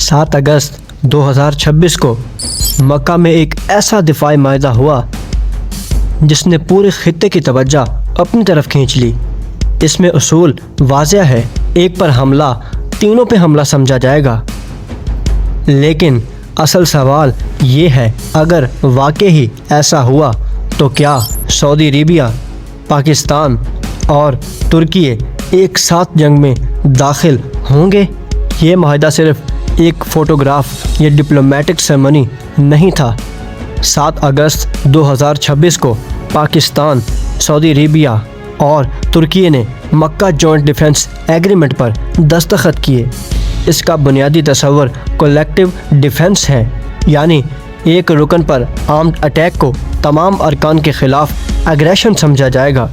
7 अगस्त 2026 को मक्का में एक ऐसा दिफाई माहिदा हुआ जिसने पूरे खित्ते की तवज्जो अपनी तरफ खींच ली। इसमें उसूल वाज़ेह है, एक पर हमला तीनों पे हमला समझा जाएगा। लेकिन असल सवाल ये है, अगर वाकई ही ऐसा हुआ तो क्या सऊदी अरेबिया, पाकिस्तान और तुर्की एक साथ जंग में दाखिल होंगे? ये माहिदा सिर्फ एक फ़ोटोग्राफ या डिप्लोमेटिक सेरेमनी नहीं था। 7 अगस्त 2026 को पाकिस्तान, सऊदी अरेबिया और तुर्की ने मक्का जॉइंट डिफेंस एग्रीमेंट पर दस्तखत किए। इसका बुनियादी तस्वर कलेक्टिव डिफेंस है, यानी एक रुकन पर आर्म्ड अटैक को तमाम अरकान के ख़िलाफ़ एग्रेशन समझा जाएगा।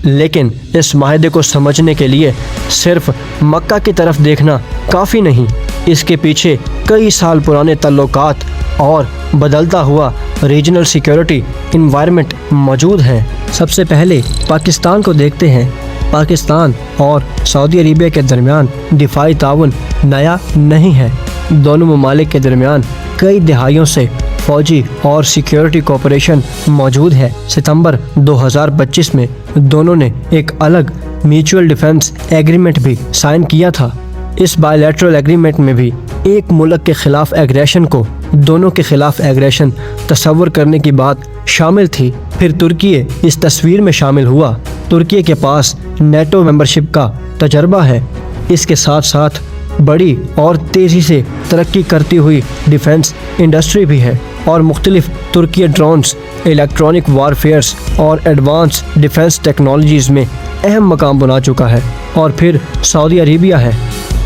लेकिन इस माहिदे को समझने के लिए सिर्फ मक्का की तरफ देखना काफ़ी नहीं, इसके पीछे कई साल पुराने तल्लुकात और बदलता हुआ रीजनल सिक्योरिटी इन्वायरमेंट मौजूद है। सबसे पहले पाकिस्तान को देखते हैं। पाकिस्तान और सऊदी अरेबिया के दरमियान दिफाई ताउन नया नहीं है। दोनों ममालिक के दरमियान कई दहाइयों से फ़ौजी और सिक्योरिटी कोऑपरेशन मौजूद है। सितंबर 2025 में दोनों ने एक अलग म्यूचुअल डिफेंस एग्रीमेंट भी साइन किया था। इस बायलैटरल एग्रीमेंट में भी एक मुल्क के ख़िलाफ़ एग्रेशन को दोनों के ख़िलाफ़ एग्रेशन तस्वर करने की बात शामिल थी। फिर तुर्की इस तस्वीर में शामिल हुआ। तुर्की के पास नेटो मेंबरशिप का तजर्बा है। इसके साथ साथ बड़ी और तेज़ी से तरक्की करती हुई डिफेंस इंडस्ट्री भी है और मुख्तलिफ तुर्की ड्रोन्स, इलेक्ट्रॉनिक वारफेयर्स और एडवांस डिफेंस टेक्नोलॉजीज़ में अहम मकाम बना चुका है। और फिर सऊदी अरेबिया है।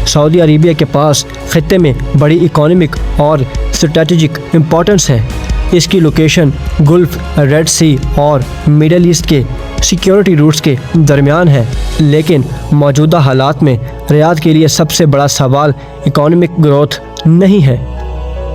सऊदी अरेबिया के पास खित्ते में बड़ी इकोनॉमिक और स्ट्रेटजिक इम्पोर्टेंस है। इसकी लोकेशन गुल्फ, रेड सी और मिडल ईस्ट के सिक्योरिटी रूट्स के दरमियान है। लेकिन मौजूदा हालात में रियाद के लिए सबसे बड़ा सवाल इकोनॉमिक ग्रोथ नहीं है।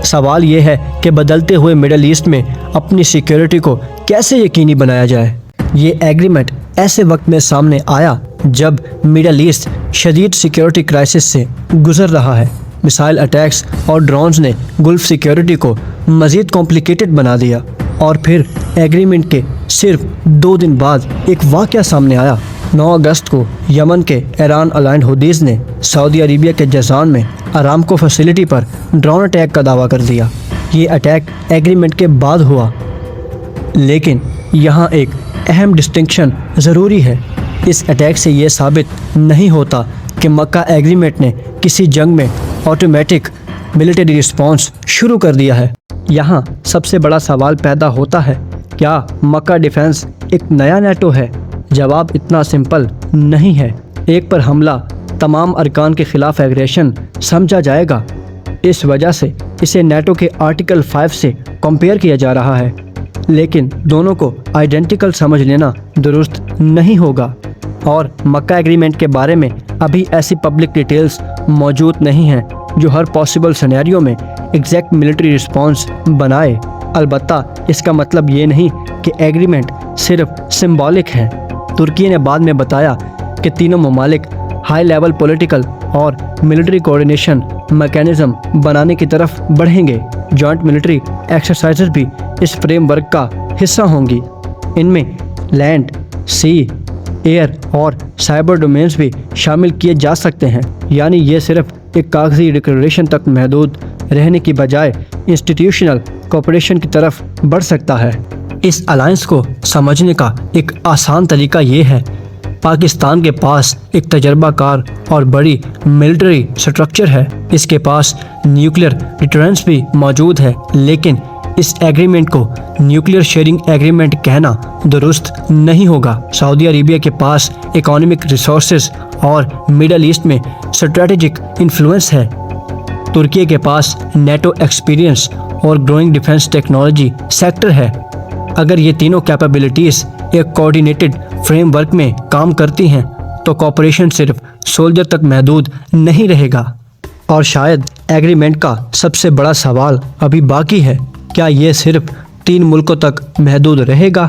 सवाल ये है कि बदलते हुए मिडल ईस्ट में अपनी सिक्योरिटी को कैसे यकीनी बनाया जाए। ये एग्रीमेंट ऐसे वक्त में सामने आया जब मिडल ईस्ट शदीद सिक्योरिटी क्राइसिस से गुजर रहा है। मिसाइल अटैक्स और ड्रोन्स ने गुल्फ सिक्योरिटी को मज़ीद कॉम्प्लिकेटेड बना दिया। और फिर एग्रीमेंट के सिर्फ 2 दिन बाद एक वाक़या सामने आया। 9 अगस्त को यमन के ईरान अलाइंड हुदीज़ ने सऊदी अरेबिया के जज़ान में अरामको फैसिलिटी पर ड्रोन अटैक का दावा कर दिया। ये अटैक एग्रीमेंट के बाद हुआ, लेकिन यहाँ एक अहम डिस्टिंक्शन ज़रूरी है। इस अटैक से ये साबित नहीं होता कि मक्का एग्रीमेंट ने किसी जंग में ऑटोमेटिक मिलिट्री रिस्पॉन्स शुरू कर दिया है। यहाँ सबसे बड़ा सवाल पैदा होता है, क्या मक्का डिफेंस एक नया नेटो है? जवाब इतना सिंपल नहीं है। एक पर हमला तमाम अरकान के ख़िलाफ़ एग्रेशन समझा जाएगा। इस वजह से इसे नेटो के आर्टिकल 5 से कंपेयर किया जा रहा है। लेकिन दोनों को आइडेंटिकल समझ लेना दुरुस्त नहीं होगा। और मक्का एग्रीमेंट के बारे में अभी ऐसी पब्लिक डिटेल्स मौजूद नहीं हैं जो हर पॉसिबल सिनेरियो में एग्जैक्ट मिलिट्री रिस्पॉन्स बनाए। अलबत्ता इसका मतलब ये नहीं कि एग्रीमेंट सिर्फ सिंबॉलिक है। तुर्की ने बाद में बताया कि तीनों ममालिक हाई लेवल पॉलिटिकल और मिलिट्री कोऑर्डिनेशन मैकेनिज़्म बनाने की तरफ बढ़ेंगे। जॉइंट मिलिट्री एक्सरसाइजेज भी इस फ्रेमवर्क का हिस्सा होंगी। इनमें लैंड, सी, एयर और साइबर डोमेन्स भी शामिल किए जा सकते हैं। यानी ये सिर्फ एक कागजी डिक्लेरेशन तक महदूद रहने की बजाय इंस्टीट्यूशनल कोऑपरेशन की तरफ बढ़ सकता है। इस अलायंस को समझने का एक आसान तरीका ये है, पाकिस्तान के पास एक तजर्बाकार और बड़ी मिलिट्री स्ट्रक्चर है। इसके पास न्यूक्लियर डिटरेंस भी मौजूद है। लेकिन इस एग्रीमेंट को न्यूक्लियर शेयरिंग एग्रीमेंट कहना दुरुस्त नहीं होगा। सऊदी अरेबिया के पास इकोनॉमिक रिसोर्सेज और मिडल ईस्ट में स्ट्रेटेजिक इन्फ्लुएंस है। तुर्की के पास नेटो एक्सपीरियंस और ग्रोइंग डिफेंस टेक्नोलॉजी सेक्टर है। अगर ये तीनों कैपेबिलिटीज़ एक कोऑर्डिनेटेड फ्रेमवर्क में काम करती हैं तो कॉपरेशन सिर्फ सोल्जर तक महदूद नहीं रहेगा। और शायद एग्रीमेंट का सबसे बड़ा सवाल अभी बाकी है, क्या ये सिर्फ 3 मुल्कों तक महदूद रहेगा?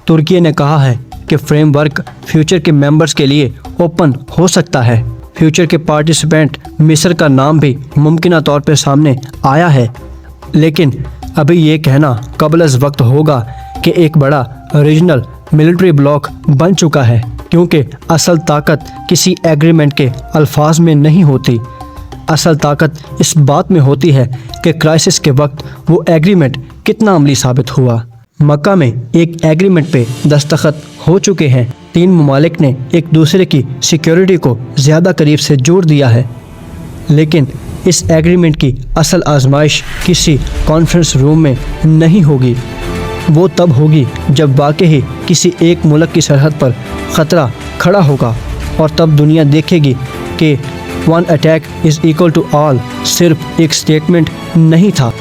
तुर्की ने कहा है कि फ्रेमवर्क फ्यूचर के मेंबर्स के लिए ओपन हो सकता है। फ्यूचर के पार्टिसिपेंट मिस्र का नाम भी मुमकिन तौर पर सामने आया है, लेकिन अभी ये कहना कबल अज़ वक्त होगा कि एक बड़ा रीजनल मिलिट्री ब्लॉक बन चुका है, क्योंकि असल ताकत किसी एग्रीमेंट के अल्फाज में नहीं होती। असल ताकत इस बात में होती है कि क्राइसिस के वक्त वो एग्रीमेंट कितना अमली साबित हुआ। मक्का में एक एग्रीमेंट पे दस्तखत हो चुके हैं। 3 ममालिक ने एक दूसरे की सिक्योरिटी को ज़्यादा करीब से जोड़ दिया है, लेकिन इस एग्रीमेंट की असल आजमाइश किसी कॉन्फ्रेंस रूम में नहीं होगी। वो तब होगी जब वाकई किसी एक मुल्क की सरहद पर ख़तरा खड़ा होगा, और तब दुनिया देखेगी कि 1 attack is equal to all सिर्फ एक स्टेटमेंट नहीं था,